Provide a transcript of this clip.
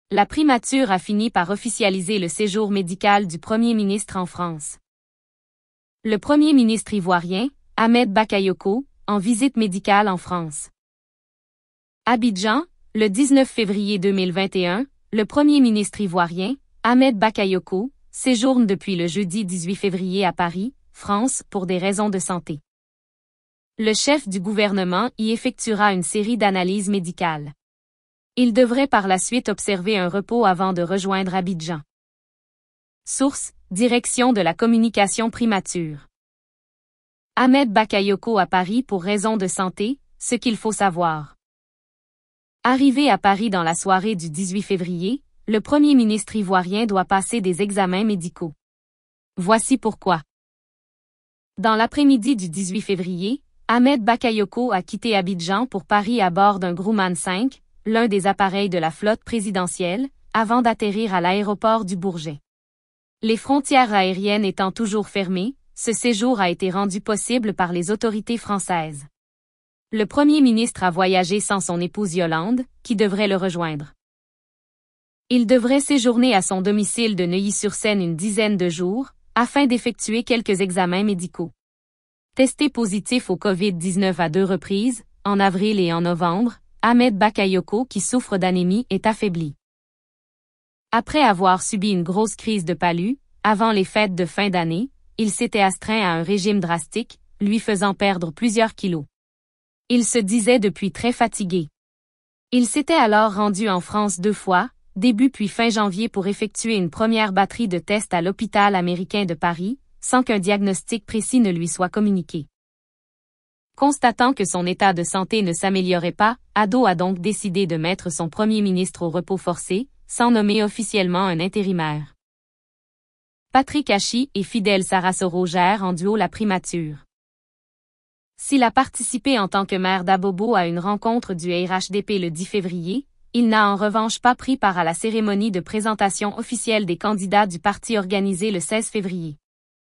La primature a fini par officialiser le séjour médical du Premier ministre en France. Le Premier ministre ivoirien, Ahmed Bakayoko, en visite médicale en France. Abidjan, le 19 février 2021, le Premier ministre ivoirien, Ahmed Bakayoko, séjourne depuis le jeudi 18 février à Paris, France, pour des raisons de santé. Le chef du gouvernement y effectuera une série d'analyses médicales. Il devrait par la suite observer un repos avant de rejoindre Abidjan. Source: Direction de la communication primature. Ahmed Bakayoko à Paris pour raisons de santé, ce qu'il faut savoir. Arrivé à Paris dans la soirée du 18 février, le Premier ministre ivoirien doit passer des examens médicaux. Voici pourquoi. Dans l'après-midi du 18 février, Ahmed Bakayoko a quitté Abidjan pour Paris à bord d'un Grumman 5, l'un des appareils de la flotte présidentielle, avant d'atterrir à l'aéroport du Bourget. Les frontières aériennes étant toujours fermées, ce séjour a été rendu possible par les autorités françaises. Le Premier ministre a voyagé sans son épouse Yolande, qui devrait le rejoindre. Il devrait séjourner à son domicile de Neuilly-sur-Seine une dizaine de jours, afin d'effectuer quelques examens médicaux. Testé positif au COVID-19 à 2 reprises, en avril et en novembre, Ahmed Bakayoko, qui souffre d'anémie, est affaibli. Après avoir subi une grosse crise de palu, avant les fêtes de fin d'année, il s'était astreint à un régime drastique, lui faisant perdre plusieurs kilos. Il se disait depuis très fatigué. Il s'était alors rendu en France 2 fois, début puis fin janvier pour effectuer une première batterie de tests à l'hôpital américain de Paris, sans qu'un diagnostic précis ne lui soit communiqué. Constatant que son état de santé ne s'améliorait pas, Ado a donc décidé de mettre son Premier ministre au repos forcé, sans nommer officiellement un intérimaire. Patrick Hachi et Fidel Sarasoro gèrent en duo la primature. S'il a participé en tant que maire d'Abobo à une rencontre du RHDP le 10 février, il n'a en revanche pas pris part à la cérémonie de présentation officielle des candidats du parti organisée le 16 février.